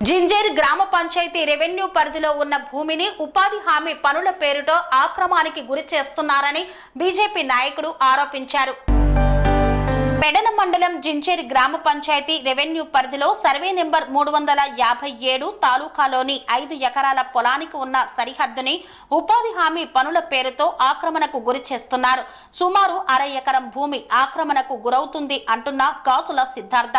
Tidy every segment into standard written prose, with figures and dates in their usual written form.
జింజేర్ గ్రామ పంచాయతీ రెవెన్యూ పరిధిలో ఉన్న భూమిని ఉపాధి హామీ పనుల పేరుతో ఆక్రమణకి గురి చేస్తున్నారని బీజేపీ నాయకుడు ఆరోపించారు. పెడన మండలం జింజేర్ గ్రామ పంచాయతీ రెవెన్యూ పరిధిలో సర్వే నెంబర్ 357 తాలూకాలోని 5 ఎకరాల పొలానికి ఉన్న సరిహద్దుని ఉపాధి హామీ పనుల పేరుతో ఆక్రమణకు గురి చేస్తున్నారు. సుమారు 1/2 ఎకరం భూమి ఆక్రమణకు గురవుతుంది అంటున్న గాజుల సిద్ధార్థ.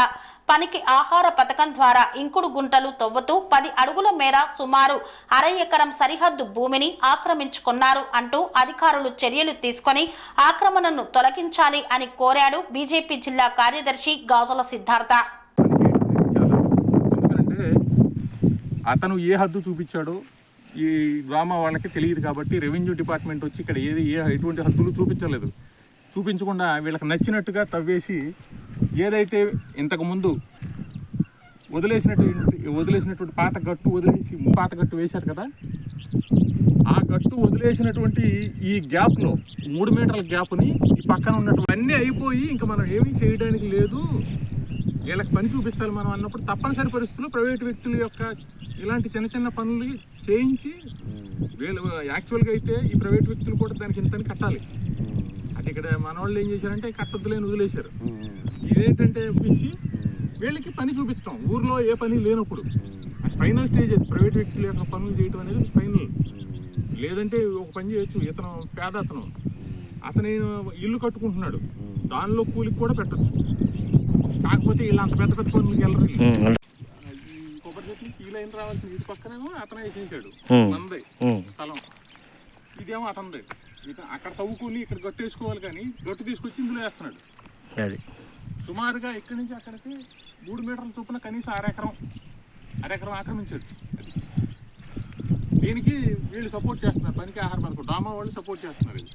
పనికి ఆహార పథకం ద్వారా ఇంకుడు గుంటలు తవ్వుతూ 10 అడుగుల మేర సుమారు 1/2 ఎకరం సరిహద్దు భూమిని ఆక్రమించుకున్నారు అంటూ అధికారులు చర్యలు తీసుకొని ఆక్రమణను తొలగించాలి అని కోరాడు బీజేపీ జిల్లా కార్యదర్శి గాజుల సిద్ధార్థ. అతను ఏ హద్దు చూపించాడో ఈ గ్రామ వాళ్ళకి తెలియదు కాబట్టి రెవెన్యూ డిపార్ట్మెంట్ వచ్చి ఇక్కడ ఎటువంటి హద్దులు చూపించకుండా వీళ్ళకి నచ్చినట్టుగా తవ్వేసి ఏదైతే ఇంతకుముందు వదిలేసినటువంటి పాత గట్టు వేశారు కదా, ఆ గట్టు వదిలేసినటువంటి ఈ గ్యాప్లో 3 మీటర్ల గ్యాప్ని ఈ పక్కన ఉన్నటువంటి అన్నీ అయిపోయి ఇంకా మనం ఏమీ చేయడానికి లేదు, వీళ్ళకి పని చూపించాలి మనం అన్నప్పుడు తప్పనిసరి పరిస్థితుల్లో ప్రైవేట్ వ్యక్తుల యొక్క ఇలాంటి చిన్న చిన్న పనులు చేయించి వీళ్ళు యాక్చువల్గా అయితే ఈ ప్రైవేట్ వ్యక్తులు కూడా దానికి ఇంతని కట్టాలి. అది ఇక్కడ మన వాళ్ళు ఏం చేశారంటే కట్టొద్దులేని వదిలేశారు. ఇదేంటంటే పిచ్చి వీళ్ళకి పని చూపించడం, ఊర్లో ఏ పని లేనప్పుడు ఫైనల్ స్టేజ్ అది ప్రైవేట్ వ్యక్తుల యొక్క పనులు చేయడం అనేది ఫైనల్. లేదంటే ఒక పని చేయొచ్చు, ఇతను పేద అతను ఇల్లు కట్టుకుంటున్నాడు, దానిలో కూలికి కూడా పెట్టచ్చు. కాకపోతే వీళ్ళు అంత పెద్ద పెద్ద పనులకి వెళ్ళరు. ఈ కొబ్బరి చెట్టు నుంచి ఈ లైన్ రావాల్సింది ఇటు పక్కనేమో అతనే వేసేసాడు, మందే స్థలం, ఇదేమో అతనిదే. అక్కడ తవ్వుకొని ఇక్కడ గట్టు వేసుకోవాలి కానీ గట్టు తీసుకొచ్చి ఇందులో వేస్తున్నాడు. సుమారుగా ఇక్కడి నుంచి అక్కడికి 3 మీటర్ల చొప్పున కనీసం 1/2 ఎకరం ఆక్రమించాడు. దీనికి వీళ్ళు సపోర్ట్ చేస్తున్నారు, పనికి ఆహార పథకం డామా వాళ్ళు సపోర్ట్ చేస్తున్నారు. ఇది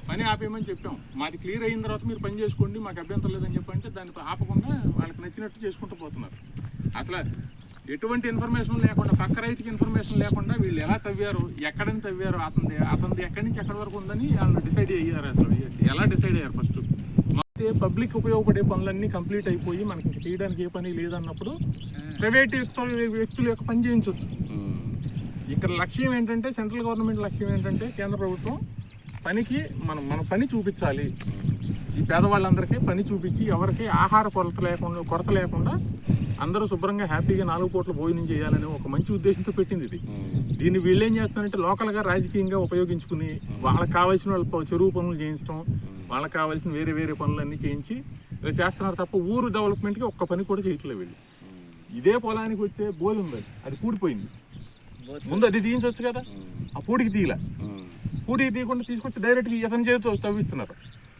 పని ఆపేయమని చెప్పాం, మాది క్లియర్ అయిన తర్వాత మీరు పని చేసుకోండి, మాకు అభ్యంతరం లేదని చెప్పంటే దాన్ని ఆపకుండా వాళ్ళకి నచ్చినట్టు చేసుకుంటూ పోతున్నారు. అసలు ఎటువంటి ఇన్ఫర్మేషన్ లేకుండా, పక్క రైతుకి ఇన్ఫర్మేషన్ లేకుండా వీళ్ళు ఎలా తవ్వారు, ఎక్కడని తవ్వారు, అతనిది ఎక్కడి నుంచి ఎక్కడి వరకు ఉందని వాళ్ళు డిసైడ్ అయ్యారు. అసలు ఎలా డిసైడ్ అయ్యారు? ఫస్ట్ పబ్లిక్ ఉపయోగపడే పనులన్నీ కంప్లీట్ అయిపోయి మనకి ఇంకా చేయడానికి ఏ పని లేదన్నప్పుడు ప్రైవేట్ వ్యక్తుల యొక్క పని చేయించవచ్చు. ఇక్కడ లక్ష్యం ఏంటంటే, సెంట్రల్ గవర్నమెంట్ లక్ష్యం ఏంటంటే, కేంద్ర ప్రభుత్వం పనికి మన పని చూపించాలి, ఈ పేదవాళ్ళందరికీ పని చూపించి ఎవరికి ఆహార కొరత లేకుండా అందరూ శుభ్రంగా హ్యాపీగా 4 పూట్ల భోజనం చేయాలని ఒక మంచి ఉద్దేశంతో పెట్టింది ఇది. దీన్ని వీళ్ళు ఏం చేస్తున్నారంటే లోకల్గా రాజకీయంగా ఉపయోగించుకుని వాళ్ళకి కావాల్సిన వాళ్ళ చెరువు పనులు చేయించడం, వాళ్ళకి కావాల్సిన వేరే పనులన్నీ చేయించి చేస్తున్నారు తప్ప ఊరు డెవలప్మెంట్కి ఒక్క పని కూడా చేయట్లేదు వీళ్ళు. ఇదే పొలానికి వచ్చే బోలు ఉంది, అది పూడిపోయింది, ముందు అది తీయించవచ్చు కదా, ఆ పూడికి తీయకుండా తీసుకొచ్చి డైరెక్ట్గా ఇతని చేతితో తవ్విస్తున్నారు.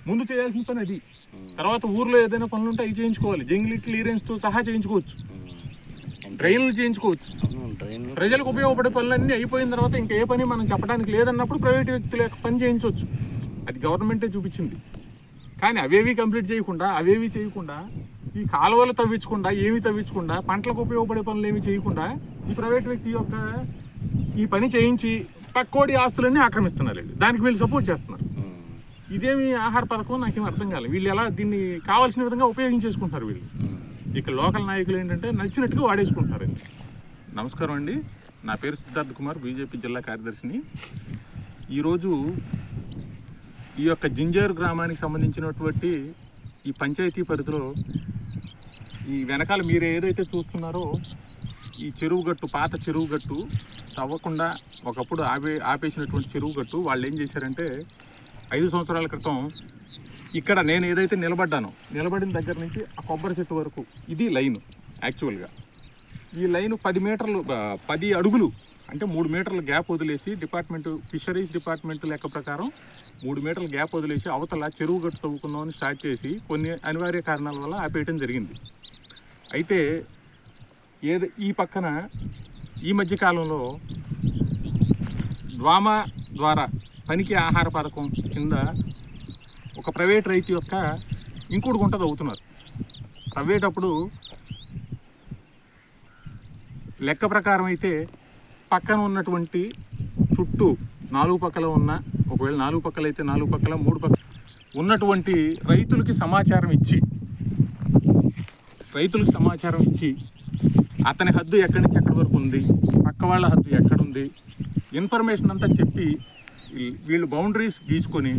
ముందు చేయాల్సిన పని అది. తర్వాత ఊర్లో ఏదైనా పనులు ఉంటే అవి చేయించుకోవాలి, జంగిలీ క్లియరెన్స్తో సహా చేయించుకోవచ్చు, డ్రైన్లు చేయించుకోవచ్చు. ప్రజలకు ఉపయోగపడే పనులన్నీ అయిపోయిన తర్వాత ఇంకా ఏ పని మనం చెప్పడానికి లేదన్నప్పుడు ప్రైవేట్ వ్యక్తుల యొక్క పని చేయించవచ్చు. అది గవర్నమెంటే చూపించింది. కానీ అవేవి కంప్లీట్ చేయకుండా, ఈ కాలువలు తవ్వించకుండా, పంటలకు ఉపయోగపడే పనులు ఏమి చేయకుండా ఈ ప్రైవేట్ వ్యక్తి యొక్క ఈ పని చేయించి పక్కోడి ఆస్తులన్నీ ఆక్రమిస్తున్నారు. దానికి వీళ్ళు సపోర్ట్ చేస్తున్నారు. ఇదేమి ఆహార పథకం నాకేం అర్థం కాలేదు. వీళ్ళు ఎలా దీన్ని కావాల్సిన విధంగా ఉపయోగించేసుకుంటారు. వీళ్ళు ఇక్కడ లోకల్ నాయకులు ఏంటంటే నచ్చినట్టుగా వాడేసుకుంటారు. నమస్కారం అండి, నా పేరు సిద్ధార్థ కుమార్, బీజేపీ జిల్లా కార్యదర్శిని. ఈరోజు ఈ యొక్క జింజేర్ గ్రామానికి సంబంధించినటువంటి ఈ పంచాయతీ పరిధిలో ఈ వెనకాల మీరు ఏదైతే చూస్తున్నారో ఈ పాత చెరువు గట్టు తవ్వకుండా ఒకప్పుడు ఆపేసినటువంటి చెరువు గట్టు వాళ్ళు ఏం చేశారంటే 5 సంవత్సరాల క్రితం ఇక్కడ నేను ఏదైతే నిలబడిన దగ్గర నుంచి ఆ కొబ్బరి చెట్టు వరకు ఇది లైను. యాక్చువల్గా ఈ లైను 10 అడుగులు అంటే 3 మీటర్ల గ్యాప్ వదిలేసి ఫిషరీస్ డిపార్ట్మెంట్ లెక్క ప్రకారం 3 మీటర్ల గ్యాప్ వదిలేసి అవతల చెరువు గట్టు తవ్వుకుందామని స్టార్ట్ చేసి కొన్ని అనివార్య కారణాల వల్ల ఆపేయటం జరిగింది. అయితే ఈ పక్కన ఈ మధ్యకాలంలో డ్వామా ద్వారా పనికి ఆహార పథకం కింద ఒక ప్రైవేట్ రైతు యొక్క ఇంకుడు గుంట తవ్వుతున్నారు. తవ్వేటప్పుడు లెక్క ప్రకారం అయితే పక్కన ఉన్నటువంటి చుట్టూ 4 పక్కల ఉన్న, ఒకవేళ 4 పక్కల అయితే 4 పక్కల 3 పక్కల ఉన్నటువంటి రైతులకి సమాచారం ఇచ్చి అతని హద్దు ఎక్కడి నుంచి ఎక్కడి వరకు ఉంది, పక్క వాళ్ళ హద్దు ఎక్కడుంది, ఇన్ఫర్మేషన్ అంతా చెప్పి వీళ్ళు బౌండరీస్ గీసుకొని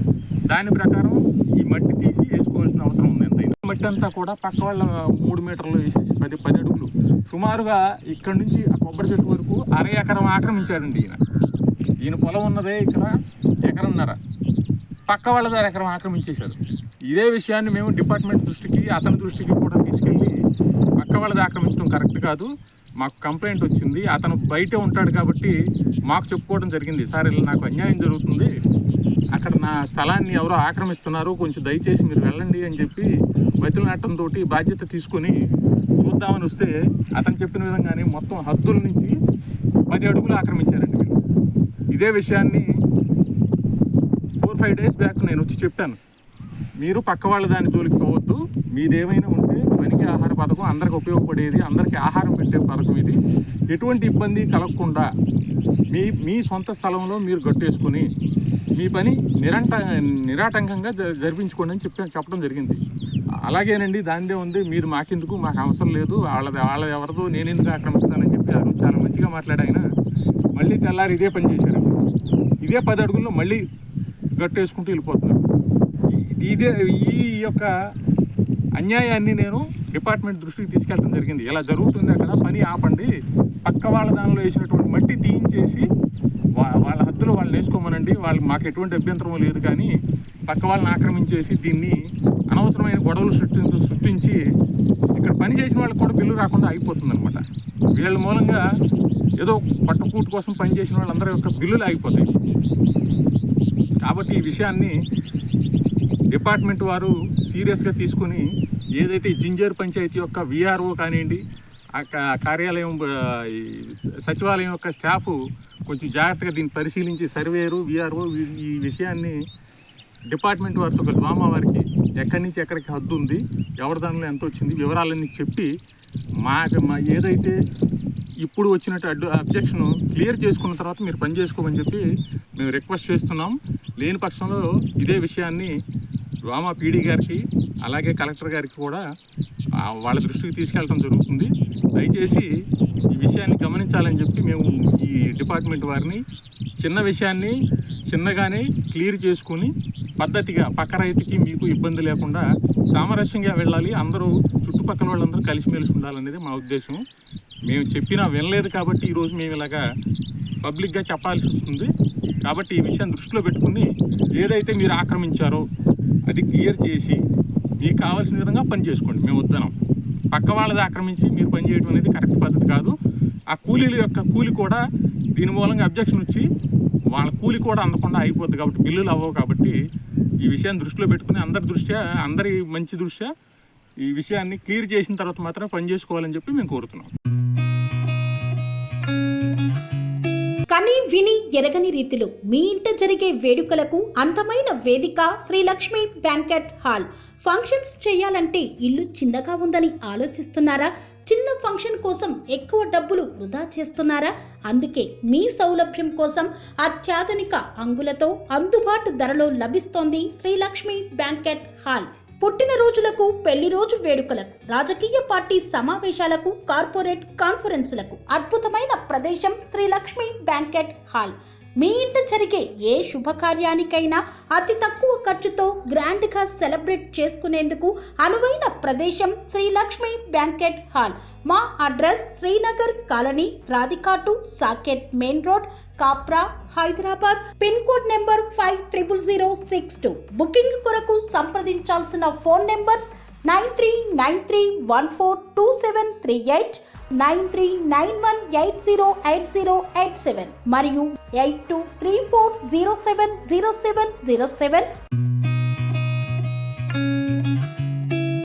దాని ప్రకారం ఈ మట్టి తీసి వేసుకోవాల్సిన అవసరం ఉంది. ఎంతైనా మట్టి అంతా కూడా పక్క వాళ్ళ 3 మీటర్లు వేసేసి 10 అడుగులు సుమారుగా ఇక్కడ నుంచి ఆ కొబ్బరి చెట్టు వరకు 1/2 ఎకరం ఆక్రమించారండి. ఈయన పొలం ఉన్నదే ఇక్కడ 1.5 ఎకరం, పక్క వాళ్ళ 1/2 ఎకరం ఆక్రమించేశారు. ఇదే విషయాన్ని మేము డిపార్ట్మెంట్ దృష్టికి అతని దృష్టికి కూడా తీసుకెళ్ళి పక్క వాళ్ళది ఆక్రమించడం కరెక్ట్ కాదు, మాకు కంప్లైంట్ వచ్చింది, అతను బయటే ఉంటాడు కాబట్టి మాకు చెప్పుకోవడం జరిగింది, సార్ ఇలా నాకు అన్యాయం జరుగుతుంది, అక్కడ నా స్థలాన్ని ఎవరో ఆక్రమిస్తున్నారు, కొంచెం దయచేసి మీరు వెళ్ళండి అని చెప్పి బతిలాటంతో బాధ్యత తీసుకొని చూద్దామని వస్తే అతను చెప్పిన విధంగానే మొత్తం హద్దుల నుంచి 10 అడుగులు ఆక్రమించారండి వీళ్ళు. ఇదే విషయాన్ని 4-5 డేస్ బ్యాక్ నేను వచ్చి చెప్పాను, మీరు పక్క వాళ్ళ దాని జోలికి పోవద్దు, మీదేమైనా ఉంటే పనికి ఆహార పథకం అందరికి ఉపయోగపడేది, అందరికీ ఆహారం పెట్టే పథకం ఇది, ఎటువంటి ఇబ్బంది కలగకుండా మీ సొంత స్థలంలో మీరు గట్టేసుకొని మీ పని నిరాటంకంగా జరిపించుకోండి అని చెప్పడం జరిగింది. అలాగేనండి, దానిదే ఉంది, మీరు మాకెందుకు, మాకు అవసరం లేదు, వాళ్ళ ఎవరిదో నేను ఎందుకు ఆక్రమిస్తానని చెప్పి ఆ రోజు చాలా మంచిగా మాట్లాడాయన. మళ్ళీ తెల్లారి ఇదే పని చేశారు, ఇదే 10 అడుగుల్లో మళ్ళీ గట్టేసుకుంటూ వెళ్ళిపోతున్నారు. ఈ యొక్క అన్యాయాన్ని నేను డిపార్ట్మెంట్ దృష్టికి తీసుకెళ్ళడం జరిగింది. ఇలా జరుగుతుంది, అక్కడ పని ఆపండి, పక్క వాళ్ళ దానిలో వేసినటువంటి మట్టి తీయించేసి వాళ్ళ హద్దులో వాళ్ళని వేసుకోమనండి, వాళ్ళకి మాకు ఎటువంటి అభ్యంతరం లేదు, కానీ పక్క వాళ్ళని ఆక్రమించేసి దీన్ని అనవసరమైన గొడవలు సృష్టించి ఇక్కడ పని చేసిన వాళ్ళకి కూడా బిల్లు రాకుండా అయిపోతుంది అనమాట. వీళ్ళ మూలంగా ఏదో పట్టుకూటు కోసం పనిచేసిన వాళ్ళందరి యొక్క బిల్లులు ఆగిపోతాయి. కాబట్టి ఈ విషయాన్ని డిపార్ట్మెంట్ వారు సీరియస్గా తీసుకుని ఏదైతే జింజేరు పంచాయతీ యొక్క విఆర్ఓ కానివ్వండి, కార్యాలయం సచివాలయం యొక్క స్టాఫ్ కొంచెం జాగ్రత్తగా దీన్ని పరిశీలించి సర్వేరు విఆర్ఓ ఈ విషయాన్ని డిపార్ట్మెంట్ వారితో డ్వామా వారికి ఎక్కడి నుంచి ఎక్కడికి హద్దు ఉంది, ఎవరి దానిలో ఎంత వచ్చింది వివరాలన్నీ చెప్పి మా ఏదైతే ఇప్పుడు వచ్చినట్టు అబ్జెక్షన్ క్లియర్ చేసుకున్న తర్వాత మీరు పని చేసుకోమని చెప్పి మేము రిక్వెస్ట్ చేస్తున్నాం. లేని పక్షంలో ఇదే విషయాన్ని డ్వామా పీడీ గారికి అలాగే కలెక్టర్ గారికి కూడా వాళ్ళ దృష్టికి తీసుకెళ్ళడం జరుగుతుంది. దయచేసి ఈ విషయాన్ని గమనించాలని చెప్పి మేము ఈ డిపార్ట్మెంట్ వారిని చిన్న విషయాన్ని చిన్నగానే క్లియర్ చేసుకుని పద్ధతిగా పక్క రైతుకి మీకు ఇబ్బంది లేకుండా సామరస్యంగా వెళ్ళాలి, అందరూ చుట్టుపక్కల వాళ్ళందరూ కలిసిమెలిసి ఉండాలనేది మా ఉద్దేశం. మేము చెప్పినా వినలేదు కాబట్టి ఈరోజు మేము ఇలాగా పబ్లిక్గా చెప్పాల్సి వస్తుంది. కాబట్టి ఈ విషయం దృష్టిలో పెట్టుకుని ఏదైతే మీరు ఆక్రమించారో అది క్లియర్ చేసి మీకు కావాల్సిన విధంగా పని చేసుకోండి. మేము వద్దనం, పక్క వాళ్ళది ఆక్రమించి మీరు పని చేయడం అనేది కరెక్ట్ పద్ధతి కాదు. ఆ కూలీల యొక్క కూలి కూడా దీని మూలంగా అబ్జెక్షన్ వచ్చి వాళ్ళ కూలి కూడా అందకుండా అయిపోద్ది కాబట్టి బిల్లులు అవ్వవు. కాబట్టి ఈ విషయాన్ని దృష్టిలో పెట్టుకుని అందరి మంచి దృష్ట్యా ఈ విషయాన్ని క్లియర్ చేసిన తర్వాత మాత్రమే పని చేసుకోవాలని చెప్పి మేము కోరుతున్నాం. కని విని ఎరగని రీతిలో మీ ఇంట జరిగే వేడుకలకు అందమైన వేదిక Shri Lakshmi banquet hall. Functions చేయాలంటే ఇల్లు చిన్నగా ఉందని ఆలోచిస్తున్నారా? చిన్న ఫంక్షన్ కోసం ఎక్కువ డబ్బులు వృధా చేస్తున్నారా? అందుకే మీ సౌలభ్యం కోసం అత్యాధునిక అంగులతో అందుబాటు ధరలో లభిస్తోంది శ్రీ లక్ష్మి బ్యాంకెట్ హాల్. పుట్టినరోజులకు, పెళ్లి రోజు వేడుకలకు, రాజకీయ పార్టీ సమావేశాలకు, కార్పొరేట్ కాన్ఫరెన్సులకు అద్భుతమైన ప్రదేశం శ్రీ లక్ష్మి బ్యాంకెట్ హాల్. మీ ఇంట జరిగే ఏ శుభకార్యానికైనా అతి తక్కువ ఖర్చుతో గ్రాండ్గా సెలబ్రేట్ చేసుకునేందుకు అనువైన ప్రదేశం శ్రీ లక్ష్మి బ్యాంకెట్ హాల్. మా అడ్రస్ శ్రీనగర్ కాలనీ, రాధికాటు, Saket main road, Kapra, Hyderabad. Pin code number 500062. Booking కొరకు సంప్రదించాల్సిన ఫోన్ నెంబర్స్ 9393142738, 9391808087 మరియు 8234070707